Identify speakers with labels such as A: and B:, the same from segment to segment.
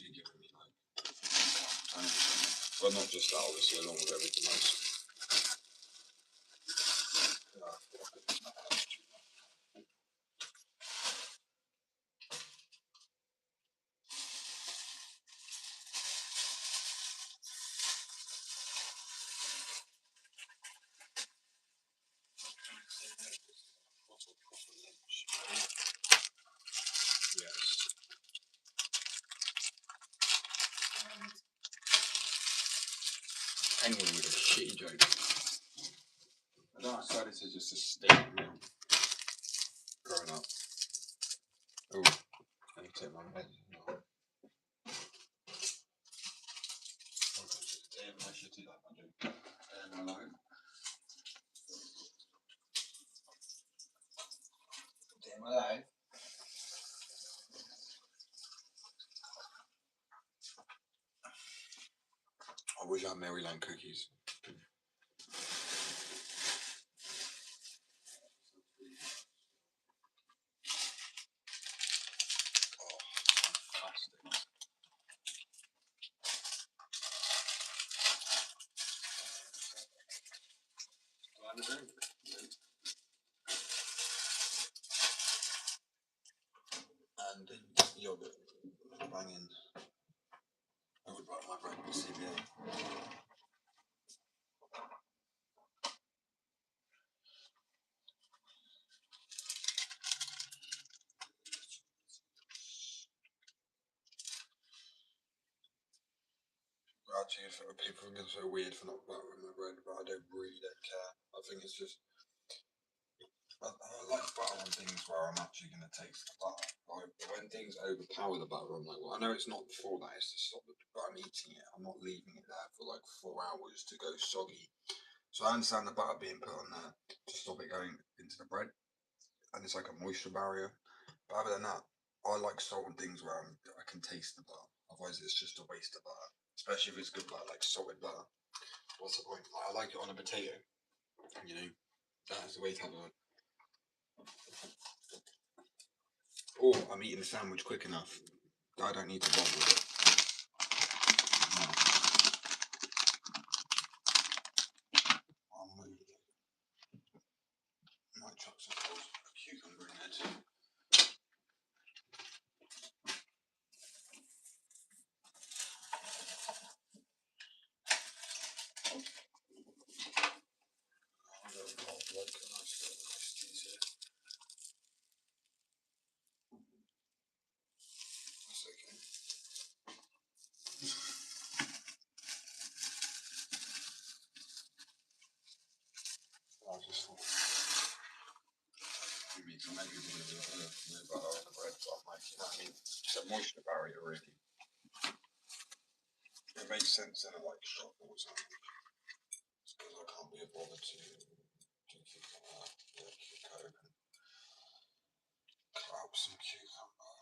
A: actually giving me like 20%. Well, not just that, obviously, along with everything else. Yes. Anyone with a shitty joke. I don't know, I decided to just a state real growing up. Oh, I need to take my meds. No. Damn, I should do that, my joke. Damn, I like it. Damn, I like it. I wish I had Maryland cookies. Oh, fantastic. Do I have a drink? And yogurt. Banging. I would like my bread with CBA. Actually, people think it's so weird for not buttering my bread, but I don't really care. I think it's just I like butter on things where I'm actually going to taste the butter. Like, when things overpower the butter, I'm like, well, I know it's not for that, it's to stop it, but I'm eating it. I'm not leaving it there for like 4 hours to go soggy. So I understand the butter being put on there to stop it going into the bread, and it's like a moisture barrier. But other than that, I like salt on things where I can taste the butter. Otherwise, it's just a waste of butter, especially if it's good butter, like solid butter. What's the point? Like, I like it on a potato. You know, that's the way to have a. Or I'm eating the sandwich quick enough. I don't need to bother with it. No. I might chuck some cucumber in there too. I just thought maybe some maybe a bit of butter on the bread, but I'm like, you know what I mean? It's a moisture barrier, really. It makes sense in a like shop or something. It's because I can't be bothered to keep Coke and cut up some cucumber.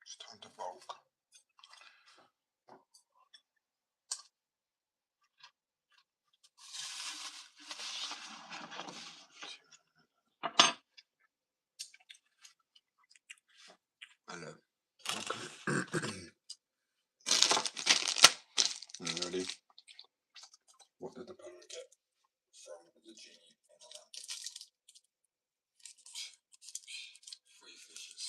A: It's time to bulk. Hello. Okay. You ready? What did the parrot get from the genie in the lamp? 3 fishes.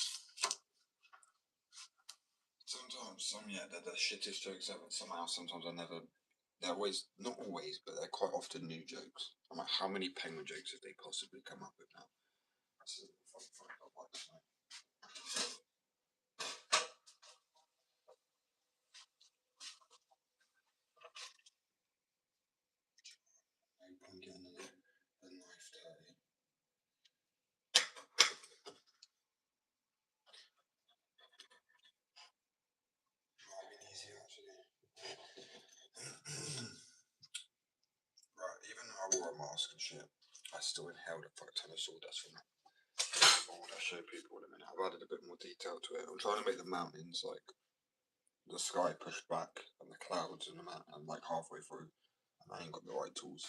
A: Sometimes, they're the shittest jokes ever. Somehow, sometimes they're always, not always, but they're quite often new jokes. I'm like, how many penguin jokes have they possibly come up with now? That's a funny fact I'd like to know. Maybe I'm getting the knife dirty. Might have been easier, actually. Right, even though I wore a mask and shit, I still inhaled a fuck ton of sawdust from that. I'll show people in a minute. I've added a bit more detail to it. I'm trying to make the mountains like the sky pushed back and the clouds and the mountain like halfway through, and I ain't got the right tools.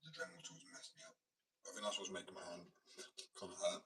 A: The Dremel tools messed me up. I think that's what's making my hand kind of hurt.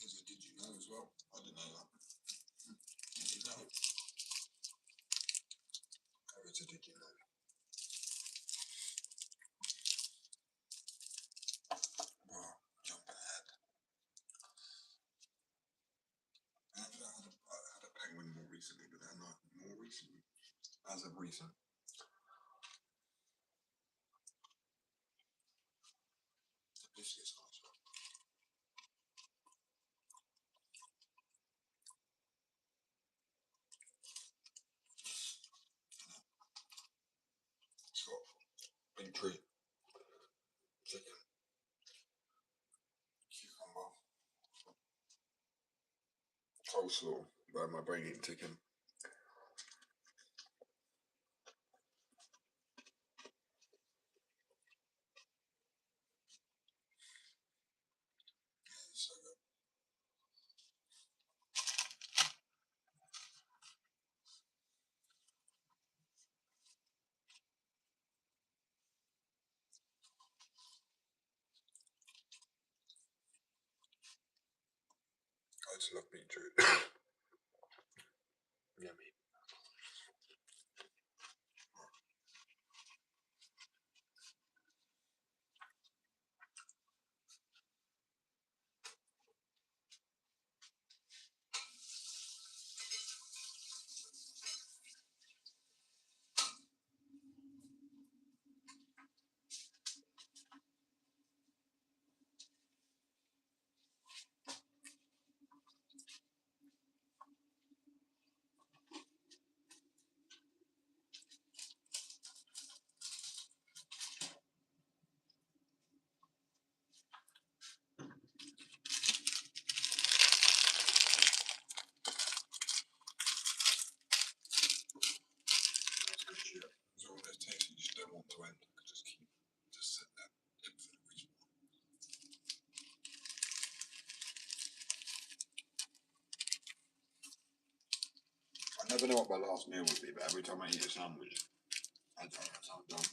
A: There's a did you know as well. I didn't know that. Did you know? Oh, it's a did you know? Wow, jumping ahead. Actually, I had a penguin more recently, but they're not more recently. As of recent. The biscuit's nice. It's got big tree, chicken, cucumber, coleslaw, by my brain eating chicken. So good. I just love beetroot. Yummy. That's good shit. There's all those tastes you just don't want to end. You could just keep just sit there infinitely. I never know what my last meal would be, but every time I eat a sandwich, I don't know how I'm done.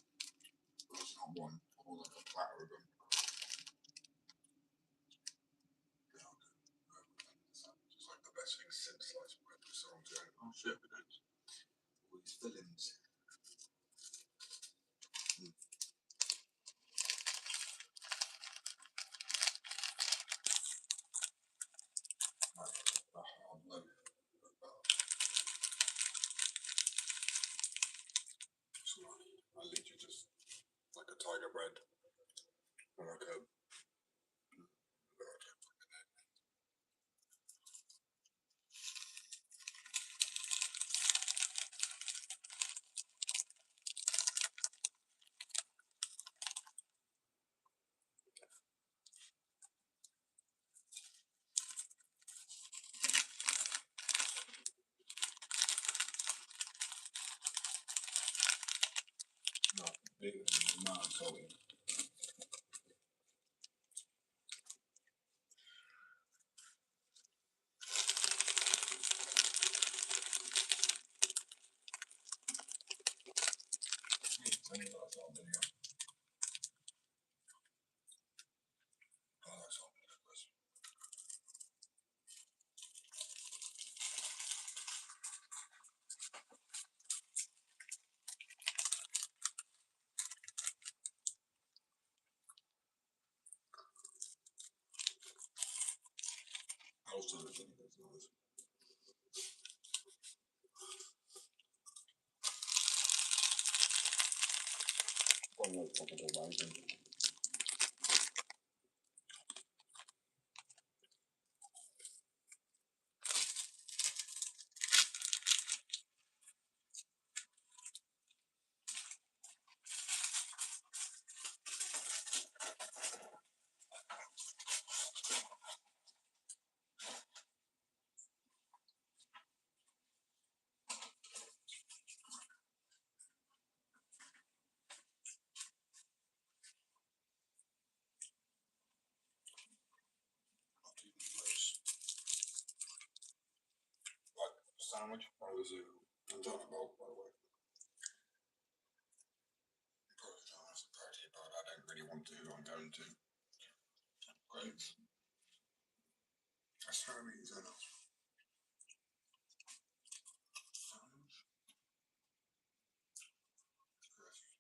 A: It's not one, or like a platter of them. It's like the best thing since sliced bread with someone going, oh shit, we don't. All these fillings. Like a hard loaf of butter. It's all I literally just like a tiger bread No, I'm salty. I need that salt vinegar. I like salt vinegar, Chris. Also, the vinegar's nice. One more tropical bacon. Not even close. Like, sandwich or the zoo? I'm talking about, by the way. Probably don't have the protein, but I don't really want to. I'm going to. Great. That's so easy enough. Sandwich. Crisp.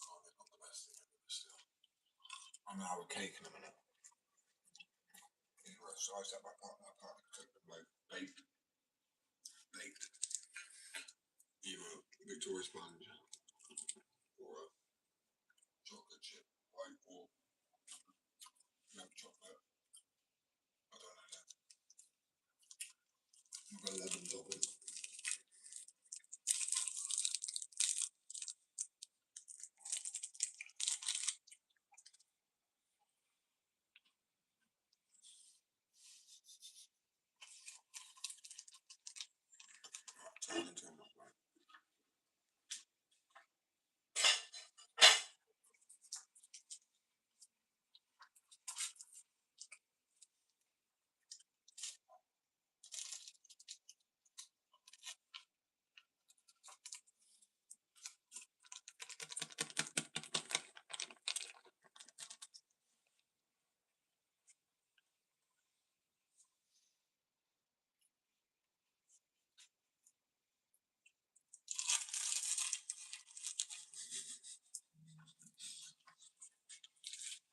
A: Oh, they're not the best thing ever, but still. I'm gonna have a cake in a minute. Either a slice out my partner cooked them like baked. Either Victoria sponge or a chocolate chip white or milk chocolate. I don't know yet. I've got lemon topping. Turn into a mukbang.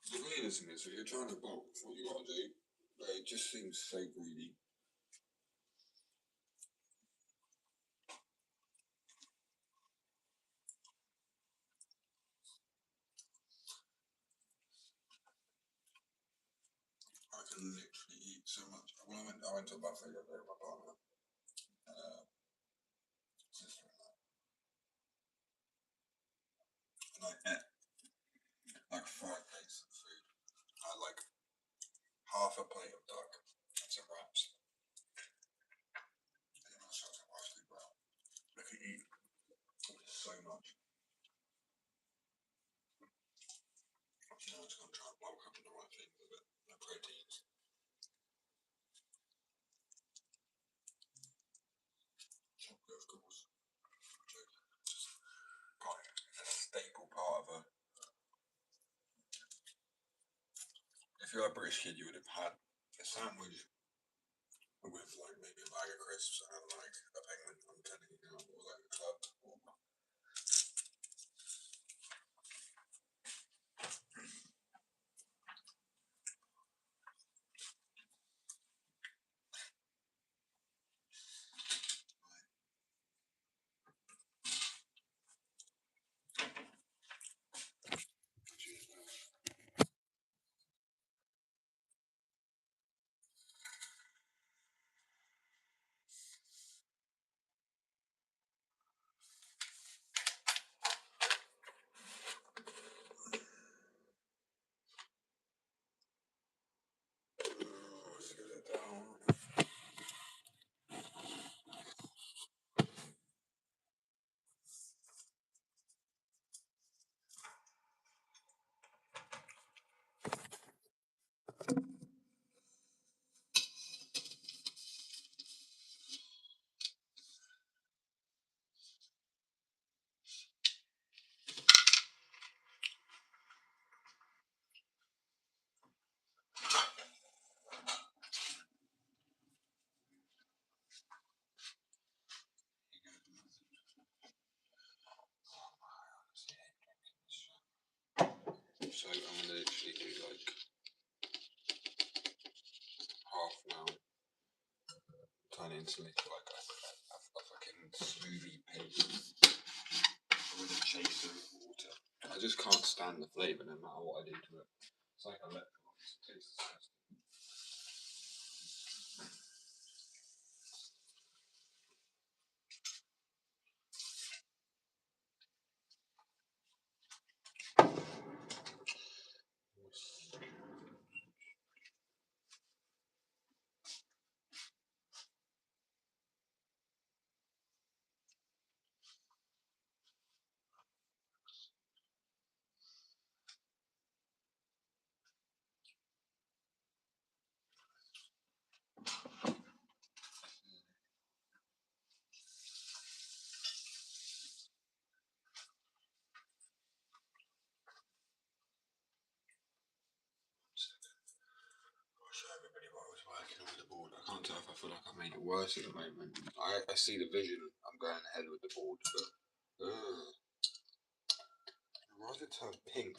A: The weirdest thing is, if you're trying to bulk, what you gotta do, it just seems so greedy. I can literally eat so much. When I went to a buffet the other day with my partner, sister-in-law, and I ate like 5 plates of food. I had like half a plate of duck and some wraps. And then I started to watch the well. I could eat so much. You know, I was gonna try and bulk up on the right things with it. The proteins. Chocolate, of course. Just got it. It's a staple part of a. If you're a British kid, you would have had a sandwich with like maybe a bag of crisps and like a penguin. I'm telling you now, or like a club. Or So I'm gonna literally do like half now, turn it into like a fucking smoothie paste with a chaser of water. I just can't stand the flavour no matter what I do to it. It's like electrolytes. It tastes disgusting. I'll show everybody what I was working on with the board. I can't tell if I feel like I've made it worse at the moment. I see the vision. I'm going ahead with the board, but why does it turn pink?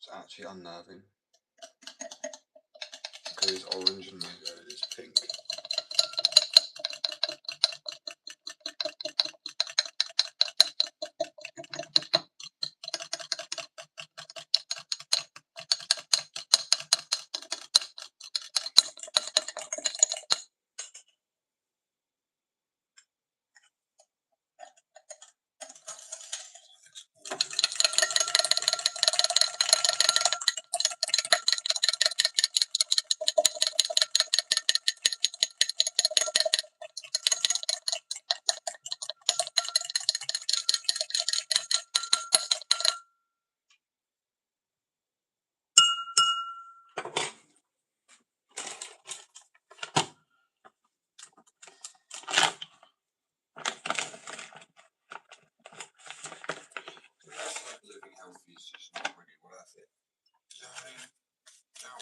A: It's actually unnerving because it's orange and mango and it's pink. Living healthy is just not really worth it. You know what I mean?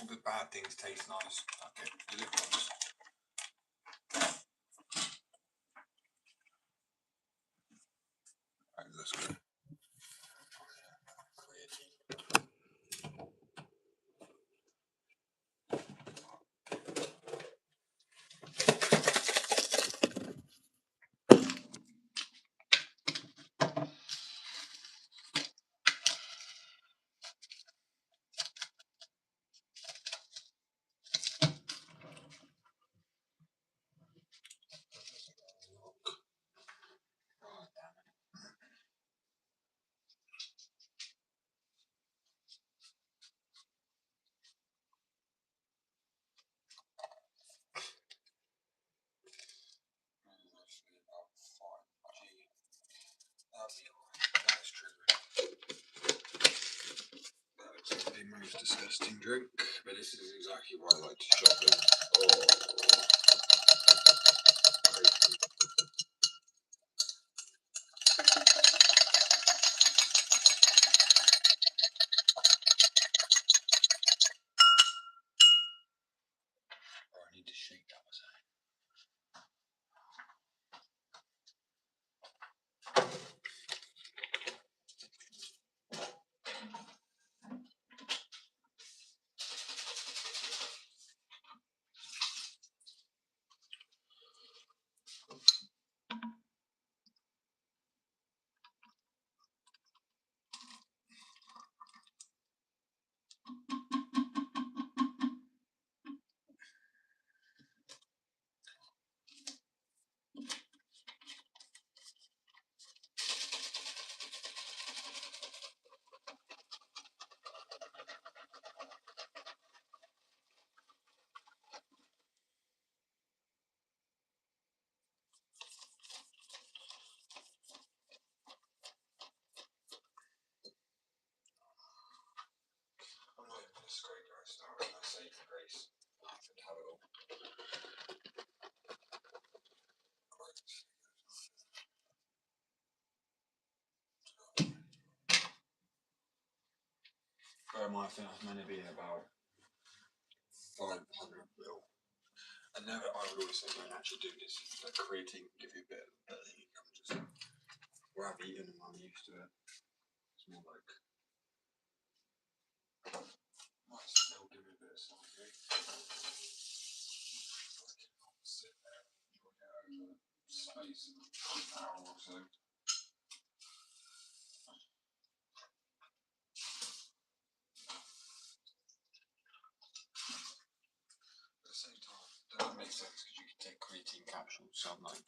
A: All the bad things taste nice. Okay, the lip gloss. Right, let's go. That's true. That's the most disgusting drink, but this is exactly why I like to shop them. Oh, I need to shake that myself. I'm not even a scrape grace now, and I say for grace. I have to have it all. I think that's meant to be about 500 ml. And now I would always say don't actually do this. Like creatine give you a bit of income. Just where I've eaten and I'm used to it. It's more like might still give me a bit of something. Sit there and enjoy it over space in an hour or so. At the same time, that makes sense because you can take creatine capsules, so I'm like.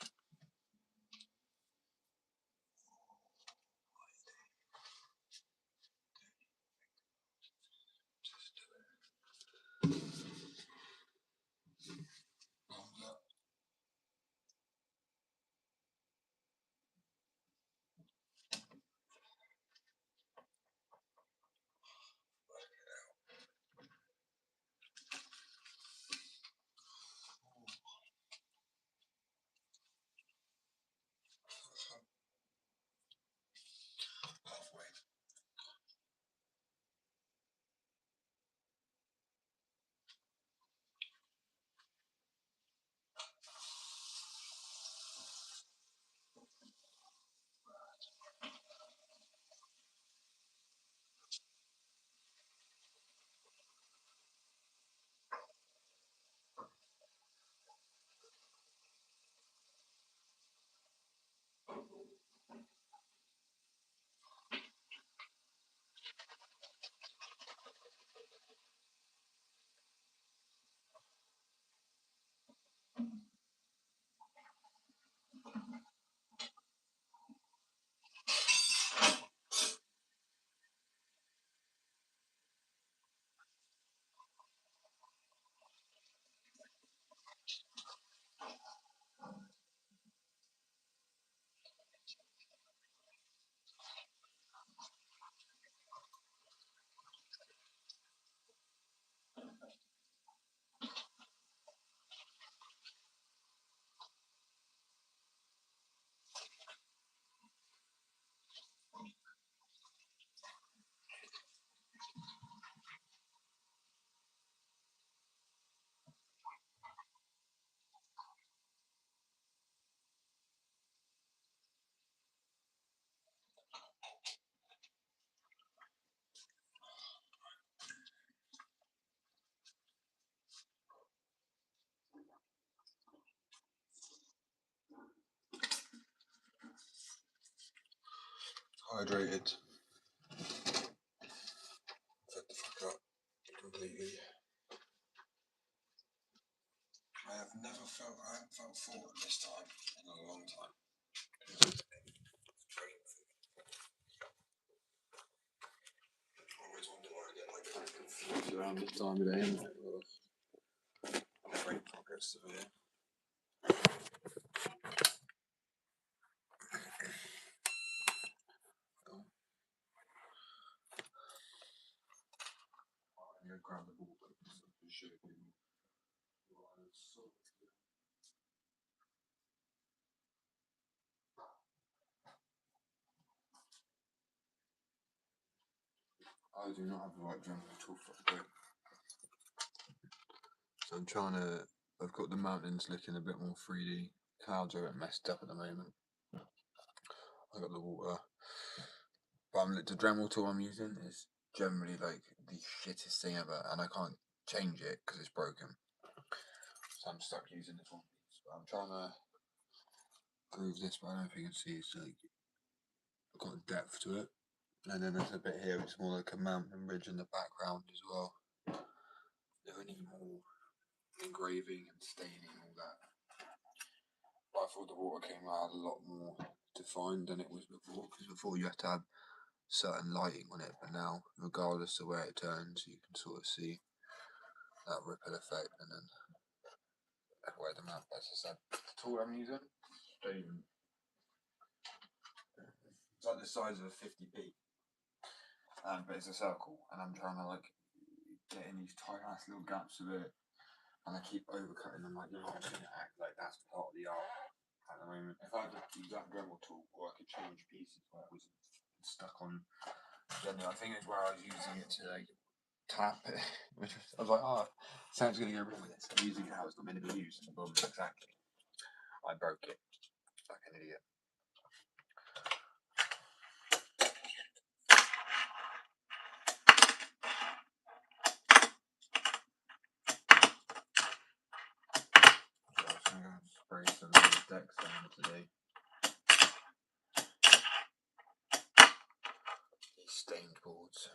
A: Halfway. Hydrated. Fed the fuck up completely. I haven't felt full at this time in a long time. Always wonder why I get like kind of confused around this time of day, isn't it? Brain fog is severe. I'm gonna grab the ball and show you what I saw. I do not have the right drum at all for it. So I'm trying to. I've got the mountains looking a bit more 3D. Clouds are a bit messed up at the moment. I got the water, but the Dremel tool I'm using is generally like the shittest thing ever, and I can't change it because it's broken. So I'm stuck using this one piece. But I'm trying to groove this, but I don't know if you can see. It's like got a depth to it, and then there's a bit here. It's more like a mountain ridge in the background as well. There need more engraving and staining and all that. But I thought the water came out a lot more defined than it was before, because before you had to have certain lighting on it, but now regardless of where it turns you can sort of see that ripple effect. And then where the map, as I said, the tool I'm using, it's like the size of a 50p, but it's a circle, and I'm trying to like get in these tight ass little gaps of it, and I keep overcutting them like, I'm just gonna act like that's part of the art at the moment. If I had to use that Dremel tool, or I could change pieces where it was stuck on. I think it's where I was using it to like tap it, which I was like, oh, sounds gonna go wrong with this. I'm using it how it's not meant to be used. Boom, exactly. I broke it like an idiot. stained boards.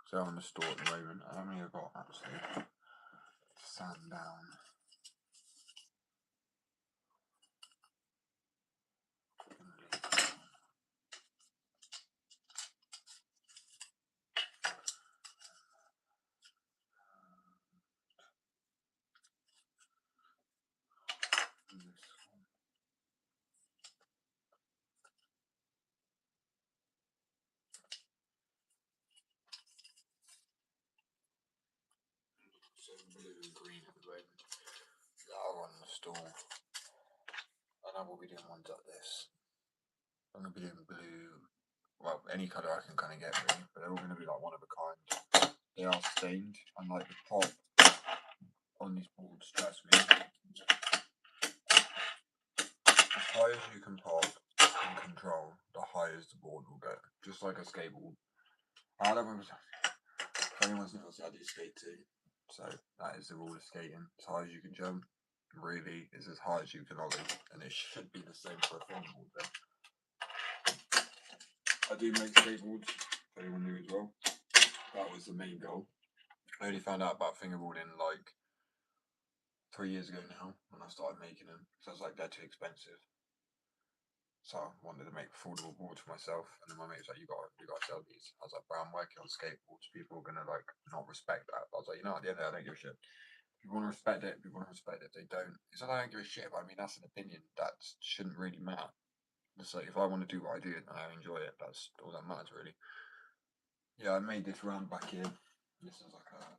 A: So I'm on the store at the moment. I only got actually sand down. So blue and green at the moment. That are on the store. And I will be doing ones like this. I'm going to be doing blue. Well, any colour I can kind of get really, but they're all going to be like one of a kind. They are stained, and like the pop on these boards, trust me. As high as you can pop and control, the higher the board will go. Just like a skateboard. I don't know if anyone's noticed, I do skate too. So that is the rule of skating. As high as you can jump, really, is as high as you can ollie. And it should be the same for a fingerboard then. I do make skateboards, for anyone new as well. That was the main goal. I only found out about fingerboarding like 3 years ago now when I started making them. So I was like, they're too expensive. So I wanted to make affordable boards for myself. And then my mate was like, you got to sell these. I was like, bro, I'm working on skateboards. People are going to like not respect that. I was like, you know, at the end of the day, I don't give a shit. People want to respect it. People want to respect it. If they don't, it's not I don't give a shit. But I mean, that's an opinion. That shouldn't really matter. It's like, if I want to do what I do and I enjoy it, that's all that matters, really. Yeah, I made this round back here. This is like a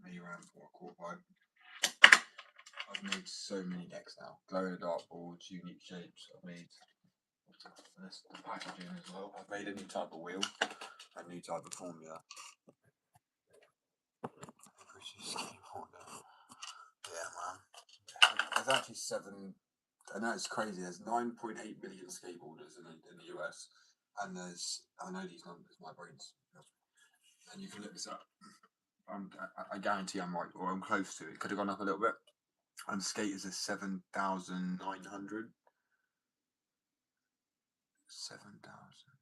A: mini round for a quarter pipe. I've made so many decks now. Glow in the dark boards, unique shapes. I've made this, the packaging as well. I've made a new type of wheel, a new type of formula. Yeah, man. There's actually I know it's crazy. There's 9.8 million skateboarders in the US, and I know these numbers. My brain's, and you can look this up. I guarantee I'm right, or I'm close to it. Could have gone up a little bit. And skaters are 7,900. 7,000.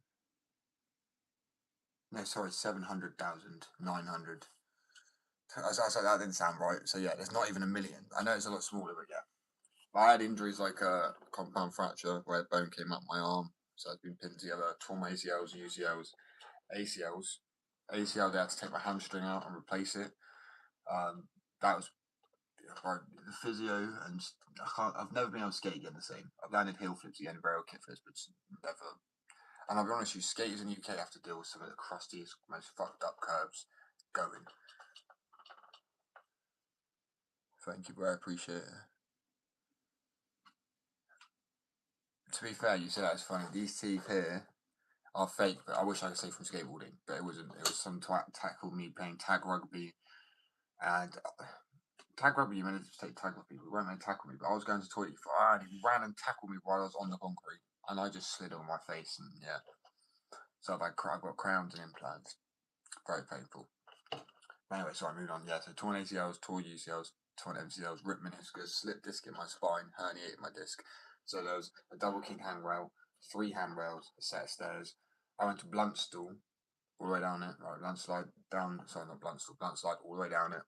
A: No, sorry, 700,900. That didn't sound right. So yeah, there's not even a million. I know it's a lot smaller, but yeah. I had injuries like a compound fracture where a bone came up my arm, so I've been pinned together. Tore my ACLs, UCLs, ACLs. ACL, they had to take my hamstring out and replace it. That was the physio, and I've never been able to skate again the same. I've landed heel flips again, varial kick flips, but never. And I'll be honest with you, skaters in the UK have to deal with some of the crustiest, most fucked up curves going. Thank you, bro. I appreciate it. To be fair, you said that was funny. These teeth here are fake, but I wish I could say from skateboarding, but it wasn't. It was some twat tackled me playing tag rugby, and tag rugby, you meant to take tag rugby, but weren't meant to tackle me. But I was going to the toilet, and he ran and tackled me while I was on the concrete, and I just slid on my face, and yeah. So I've got crowns and implants. Very painful. Anyway, sorry, moving on. Yeah, so torn ACLs, torn UCLs, torn MCLs, ripped meniscus, slipped disc in my spine, herniated my disc. So there was a double king handrail, 3 handrails, a set of stairs. I went to Bluntstall, all the way down it, right, blunt slide down, sorry, not Bluntstall, blunt slide all the way down it.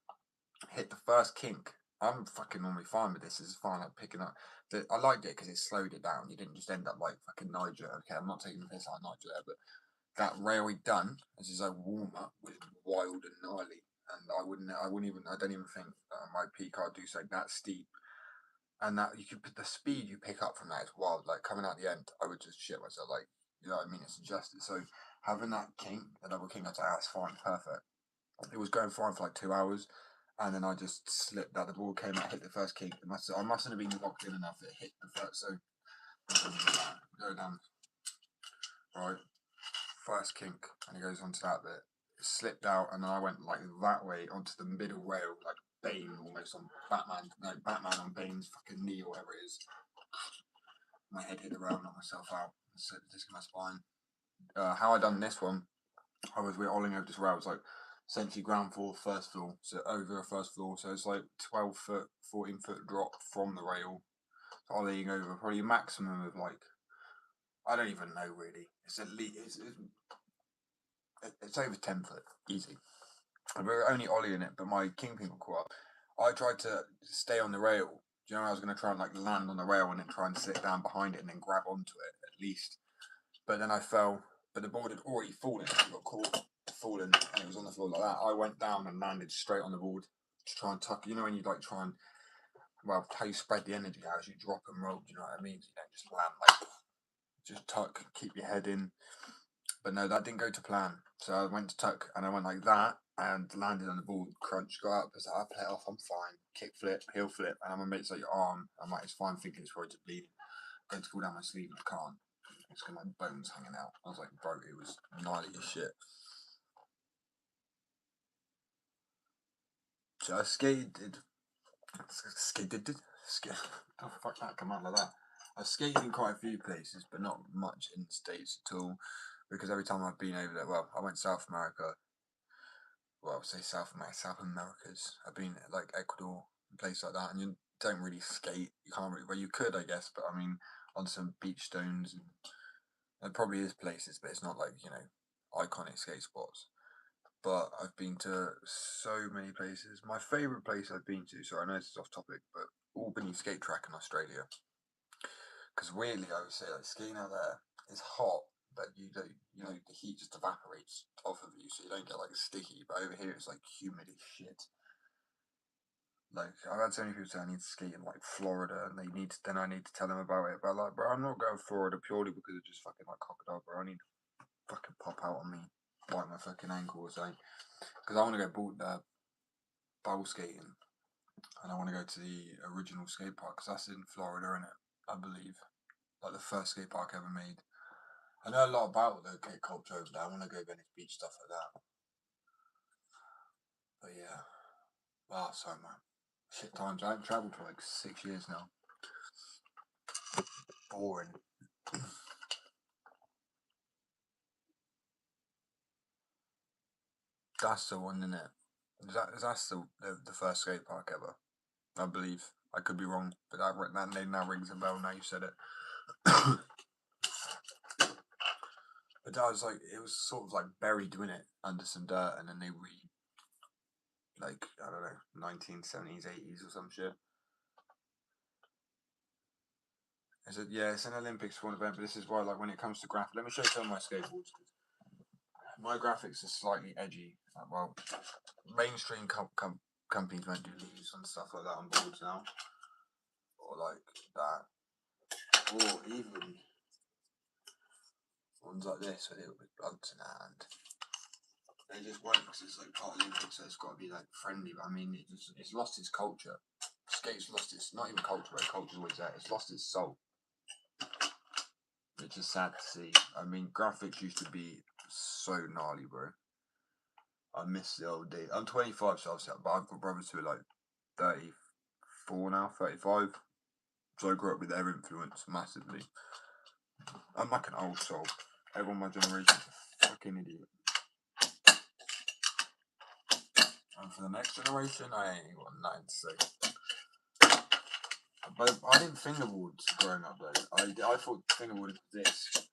A: Hit the first kink. I'm fucking normally fine with this. This is fine, like picking up. I liked it because it slowed it down. You didn't just end up like fucking Niger. Okay, I'm not taking the piss out of Niger there, but that rail he'd done as his own warm up was wild and gnarly. And I don't even think my P card do so that steep. And that you could put the speed you pick up from that is wild. Like coming out the end, I would just shit myself. Like, you know what I mean? It's adjusted. So having that kink, the double kink, I was like, that's fine, perfect. It was going fine for like 2 hours. And then I just slipped that. The ball came out, hit the first kink. I mustn't have been locked in enough. It hit the first. So go down. Right. First kink, and it goes onto that bit. It slipped out, and then I went like that way onto the middle rail, like Bane almost on Batman on Bane's fucking knee or whatever it is. My head hit the rail, knocked myself out, slipped the disc in my spine. How I done this one, we're olling over this rail. It's like essentially ground floor, first floor, so over a first floor. So it's like 12 foot, 14 foot drop from the rail. So ollieing over probably a maximum of like, I don't even know really. It's at least It's over 10 foot, easy. And we were only ollieing it, but my kingpin got caught up. I tried to stay on the rail. Do you know I was going to try and like land on the rail and then try and sit down behind it and then grab onto it at least. But then I fell. But the board had already fallen. It got caught, fallen, and it was on the floor like that. I went down and landed straight on the board to try and tuck. You know when you like try and, well, how you spread the energy out as you drop and roll. Do you know what I mean? You don't just land like, just tuck, keep your head in. But no, that didn't go to plan. So I went to tuck and I went like that and landed on the board, crunch, got up, I was like, I'll play it off, I'm fine. Kick flip, heel flip, and my mate's like, your arm. I'm like, it's fine, thinking it's probably just bleeding. Going to pull down my sleeve and I can't. It's got my bones hanging out. I was like, bro, it was gnarly as shit. So I skated. Oh, fuck that, come out like that. I skated in quite a few places, but not much in the States at all. Because every time I've been over there, well, I went South America. Well, I would say South Americas. I've been like Ecuador, and places like that, and you don't really skate. You can't really. Well, you could, I guess, but I mean, on some beach stones. And there probably is places, but it's not like iconic skate spots. But I've been to so many places. My favourite place I've been to. Sorry, I know this is off topic, but Albany Skate Track in Australia. Because weirdly, I would say like skiing out there is hot, but the heat just evaporates off of you, so you don't get like sticky. But over here, it's like humid as shit. Like I've had so many people say I need to ski in like Florida, and then I need to tell them about it. But like, bro, I'm not going to Florida purely because of just fucking like crocodile, bro. I need to fucking pop out on me, bite my fucking ankle or something. Because I want to go bowl skating, and I want to go to the original skate park because that's in Florida, innit? I believe, like the first skate park ever made. I know a lot about the skate culture over there. I want to go Venice Beach, stuff like that. But yeah, sorry, man. Shit times. I haven't travelled for like 6 years now. Boring. That's the one, isn't it? That's the first skate park ever, I believe. I could be wrong, but that name now rings a bell now you said it. But that was like, it was sort of like buried, in it, under some dirt, and then they like, I don't know, 1970s, 80s or some shit. Yeah, it's an Olympic sport event, but this is why, like, when it comes to graphics, let me show you some of my skateboards. My graphics are slightly edgy. Well, mainstream companies won't do leaves and stuff like that on boards now, or like that, or even ones like this with it with bloods in hand. They just won't because it's like part Olympics, so it's got to be like friendly. But I mean, it's lost its culture. Skate's lost its not even culture, but culture's always there. It's lost its soul, which is sad to see. I mean, graphics used to be so gnarly, bro. I miss the old days. I'm 25, so obviously, but I've got brothers who are like 34 now, 35. So I grew up with their influence massively. I'm like an old soul. Everyone in my generation is a fucking idiot. And for the next generation, I ain't got nothing to say. But I didn't fingerboard growing up though. I thought fingerboarding was this.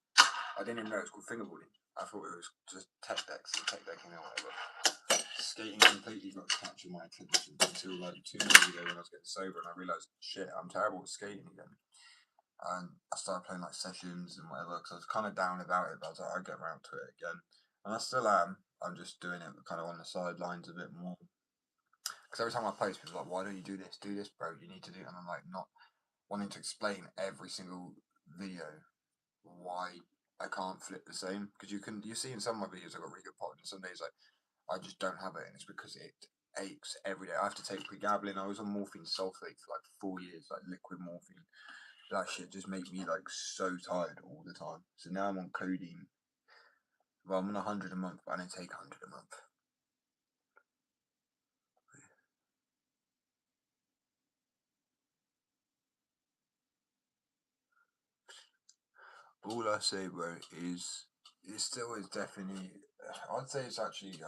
A: I didn't even know it was called fingerboarding. I thought it was just tech decking or whatever. Skating completely got captured my attention until like 2 years ago when I was getting sober and I realised, shit, I'm terrible at skating again. And I started playing like sessions and whatever because I was kind of down about it, but I was like, I'll get around to it again. And I still am. I'm just doing it kind of on the sidelines a bit more. Because every time I post, people are like, why don't you do this? Do this, bro. You need to do it. And I'm like, not wanting to explain every single video why I can't flip the same. Because you see in some of my videos I've got really good pop, and some days like I just don't have it, and it's because it aches every day. I have to take pregabalin. I was on morphine sulfate for like 4 years, like liquid morphine. That shit just made me like so tired all the time. So now I'm on codeine. Well, I'm on 100 a month, but I don't take 100 a month. All I say, bro, is it still is definitely. I'd say it's actually.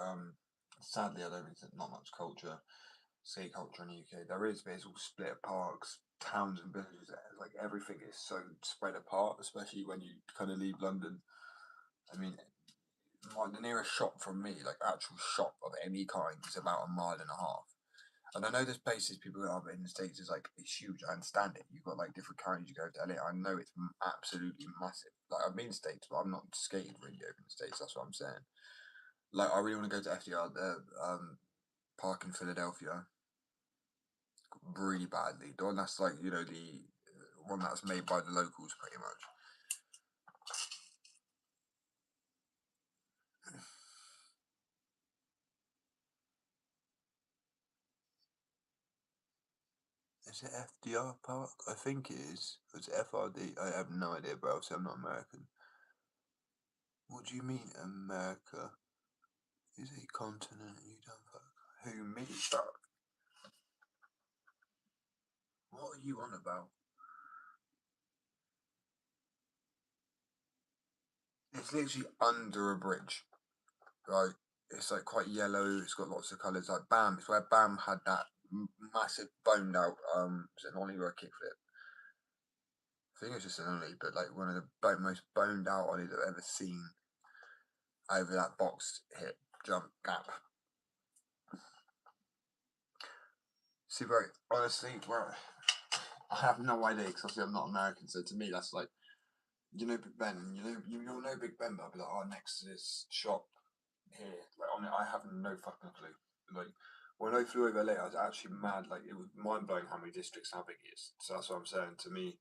A: Sadly, I don't think there's not much culture, skate culture in the UK. There is, but it's all split parks, towns and villages. Like everything is so spread apart, especially when you kind of leave London. I mean, the nearest shop from me, like actual shop of any kind, is about 1.5 miles. And I know there's places people go, oh, but in the States it's like, it's huge. I understand it. You've got like different counties you go to LA. I know it's absolutely massive. Like, I've been to States, but I'm not skated really over in the States. That's what I'm saying. Like, I really want to go to FDR, the park in Philadelphia, really badly. The one that's like, you know, the one that's made by the locals pretty much. Is it FDR Park? I think it is. It's FRD. I have no idea, bro. Obviously, I'm not American. What do you mean, America is a continent? You don't fuck. Who, me? Fuck. What are you on about? It's literally under a bridge, right? It's like quite yellow. It's got lots of colours. Like Bam. It's where Bam had that massive boned out. Was it an ollie or a kickflip? I think it was just an ollie, but like one of the most boned out ollies I've ever seen over that box hit jump gap. See, bro, honestly, bro, I have no idea because obviously I'm not American. So to me, that's like, you know, Big Ben. You'll know Big Ben, but I'll be like, oh, next to this shop here. Like on it, I have no fucking clue. Like when I flew over LA, I was actually mad. Like it was mind blowing how many districts, how big it is. So that's what I'm saying to me.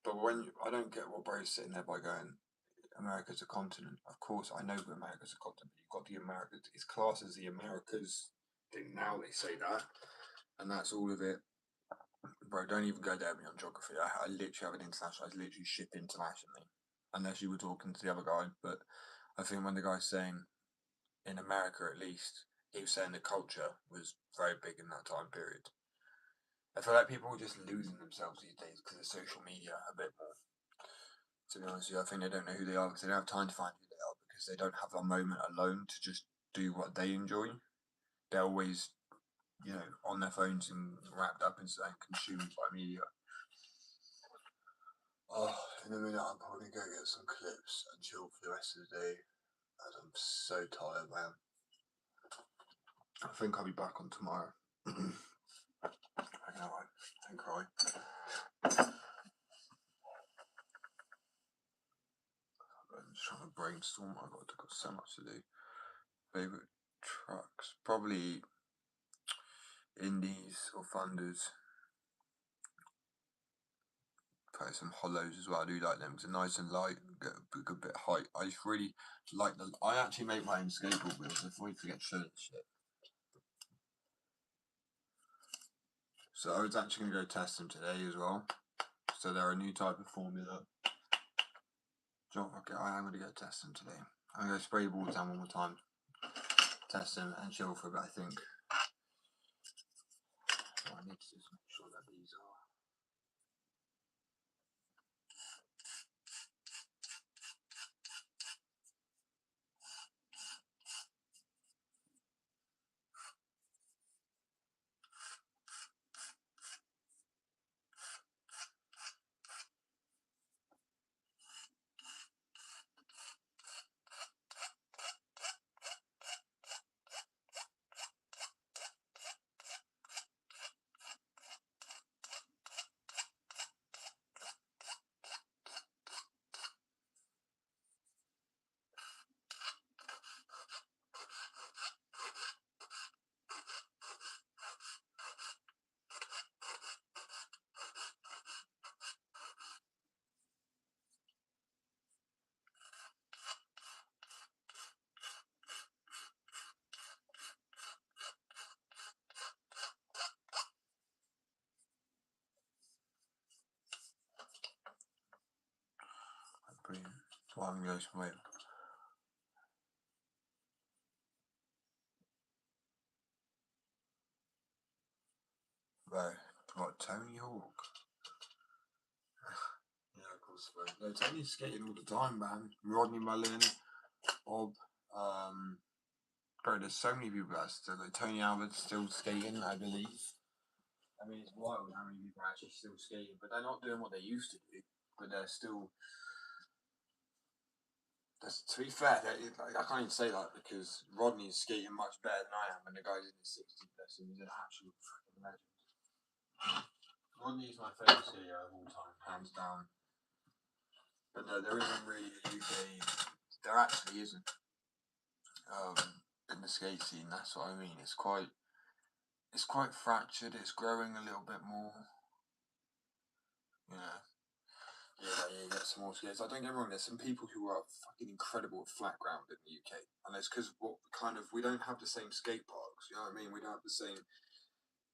A: But I don't get what bro's sitting there by going, America's a continent. Of course, I know America's a continent. But you've got the Americas. It's classed as the Americas thing now. They say that, and that's all of it. Bro, don't even go there with me on geography. I literally have an international. I literally ship internationally, unless you were talking to the other guy. But I think when the guy's saying in America, at least, he was saying the culture was very big in that time period. I feel like people are just losing themselves these days because of social media a bit more. To be honest with you, I think they don't know who they are because they don't have time to find who they are because they don't have a moment alone to just do what they enjoy. They're always, you know, on their phones and wrapped up and consumed by media. Oh, in a minute, I'm probably going to get some clips and chill for the rest of the day as I'm so tired, man. I think I'll be back on tomorrow. I know, I think I'm just trying to brainstorm. I've got so much to do. Favorite trucks? Probably Indies or Thunders. Probably some Hollows as well. I do like them because they're nice and light, get a good bit of height. I just really like them. I actually make my own skateboard wheels. If we forget to show this shit. So I was actually going to go test them today as well. So they're a new type of formula. So okay, I am going to go test them today. I'm going to spray the balls down one more time, test them and chill for a bit, I think. So I need to just make sure that these are... Brilliant. Well, I'm going to go wait. Right, what, Tony Hawk? Yeah, of course, bro. No, Tony's skating all the time, man. Rodney Mullen, Bob, bro, there's so many people that are still, like Tony Albert's still skating, I believe. I mean, it's wild how many people are actually still skating, but they're not doing what they used to do, but they're still To be fair, I can't even say that because Rodney's skating much better than I am, and the guy's in his 60s, bless him. He's an absolute fucking legend. Rodney's my favourite skater of all time, hands down. But no, there isn't really a UK. There actually isn't. In the skate scene, that's what I mean. It's quite fractured. It's growing a little bit more. Yeah. You get some more skates. I don't get me wrong. There's some people who are fucking incredible at flat ground in the UK, and it's because we don't have the same skate parks. You know what I mean? We don't have the same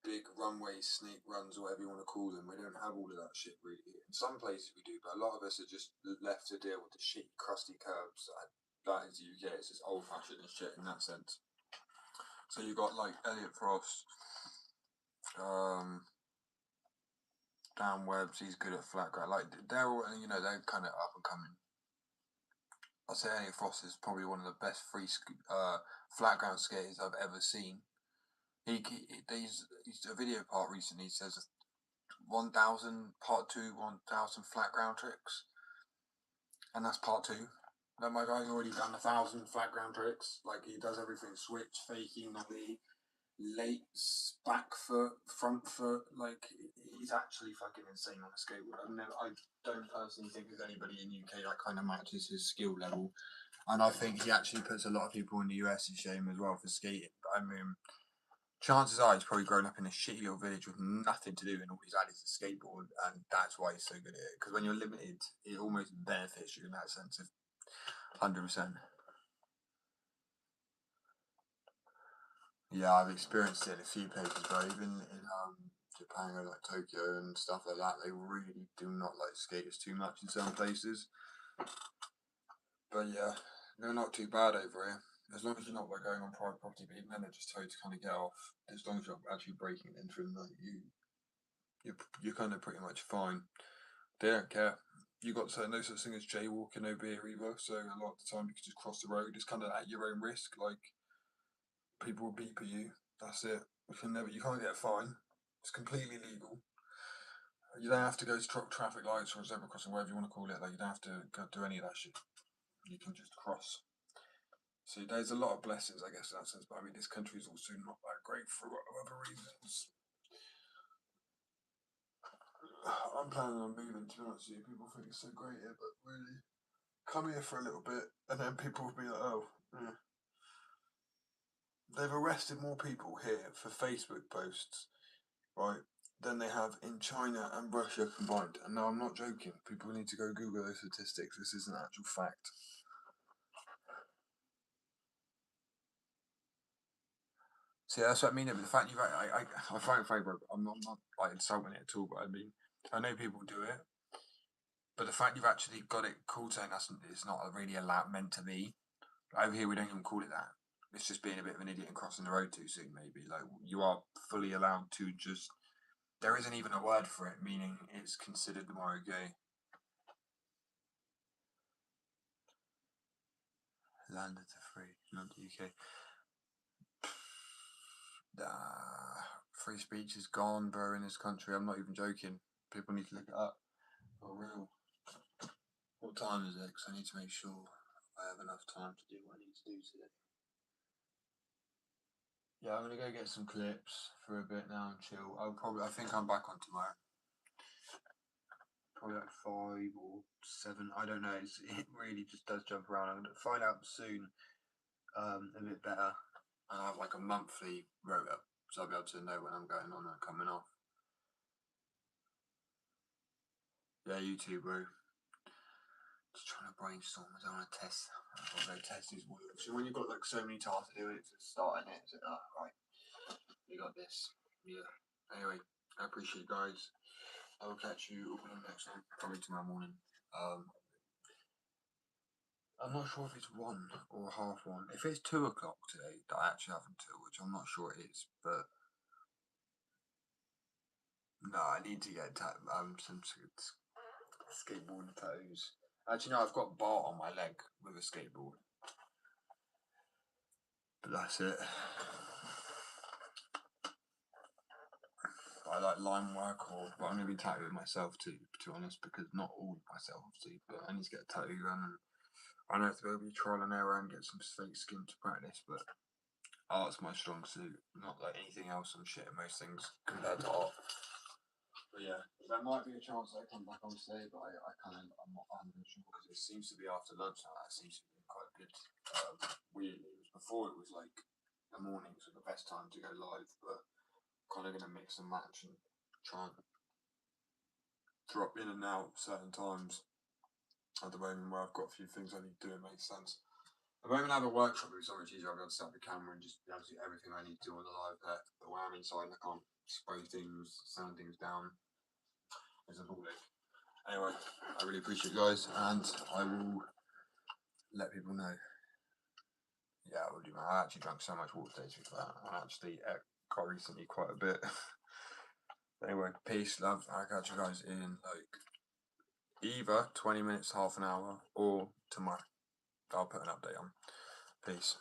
A: big runways, snake runs, or whatever you want to call them. We don't have all of that shit really. In some places we do, but a lot of us are just left to deal with the shitty, crusty curbs that is the UK. It's just old fashioned and shit in that sense. So you got like Elliot Frost, Dan Webbs. He's good at flat ground. Like they're all, they're kind of up and coming. I'd say Elliot Frost is probably one of the best flat ground skaters I've ever seen. He's a video part recently. He says 1,000 part 2, 1,000 flat ground tricks, and that's part 2. Now my guy's already done 1,000 flat ground tricks. Like he does everything: switch, faking, nollie, lates, back foot, front foot. Like he's actually fucking insane on a skateboard. I don't personally think there's anybody in UK that kind of matches his skill level, and I think he actually puts a lot of people in the US to shame as well for skating. But I mean, chances are he's probably grown up in a shitty little village with nothing to do, and all he's had is a skateboard, and that's why he's so good at it. Because when you're limited, it almost benefits you in that sense of 100%. Yeah, I've experienced it in a few places, but even in Japan or like Tokyo and stuff like that, they really do not like skaters too much in some places. But yeah, they're not too bad over here. As long as you're not like going on private property, but even then they're just told to kind of get off. As long as you're actually breaking into them, like you're kind of pretty much fine. They don't care. You got no such thing as jaywalking over here either. So a lot of the time you can just cross the road. It's kind of at your own risk. Like people will beep at you. That's it. You can't get a fine. It's completely legal. You don't have to go to traffic lights or a zebra crossing, whatever you want to call it. Like you don't have to do any of that shit. You can just cross. So there's a lot of blessings, I guess, in that sense. But I mean, this country is also not that great for other reasons. I'm planning on moving, to be honest with you. People think it's so great here, but really, come here for a little bit, and then people will be like, oh, yeah. They've arrested more people here for Facebook posts, right, than they have in China and Russia combined. And no, I'm not joking. People need to go Google those statistics. This is an actual fact. See, that's what I mean. But the fact I find it very, I'm not like insulting it at all. But I mean, I know people do it, but the fact you've actually got it called something it's not really meant to be. Over here, we don't even call it that. It's just being a bit of an idiot and crossing the road too soon. Maybe like you are fully allowed to just. There isn't even a word for it, meaning it's considered more okay. Land of the free, not the UK. Free speech is gone, bro, in this country. I'm not even joking. People need to look it up. For real. What time is it? Because I need to make sure I have enough time to do what I need to do today. Yeah, I'm going to go get some clips for a bit now and chill. I think I'm back on tomorrow. Probably like 5 or 7. I don't know. It really just does jump around. I'm going to find out soon a bit better. And I have like a monthly rota, so I'll be able to know when I'm going on and coming off. Yeah, YouTube, bro. Just trying to brainstorm. I don't want to test. I've got to test these words. So when you've got like so many tasks to do, it's just starting it. It's like, oh, right, you got this. Yeah. Anyway, I appreciate you guys. I will catch you all next time, probably tomorrow morning. I'm not sure if it's 1 or 1:30. If it's 2 o'clock today, that I actually have until, which I'm not sure it is, but no, I need to get some skateboard tattoos. Actually, no, I've got Bart on my leg with a skateboard. But that's it. I like line work, but I'm going to be tattooing myself too, to be honest, because not all of myself, obviously, but I need to get a tattoo and I know there'll be trial and error and get some fake skin to practice, but art's my strong suit. Not like anything else. I'm shit at most things compared to art. But yeah, there might be a chance I come back on today, but I'm not 100% sure because it seems to be after lunch now. That seems to be quite good. Weirdly, it was before it was like the mornings were the best time to go live, but kind of gonna mix and match and try and drop in and out certain times at the moment where I've got a few things I need to do. It makes sense. At the moment I have a workshop, it was so much easier. I'll be able to set up the camera and just be able to do everything I need to do on the live there. But when I'm inside, I can't spray things, sound things down. It's a ball ache. Anyway, I really appreciate you guys, and I will let people know. Yeah, I will do, man. I actually drank so much water today for that, and actually got recently quite a bit. Anyway, peace, love. I'll catch you guys in like either 20 minutes, half an hour, or tomorrow. I'll put an update on. Peace.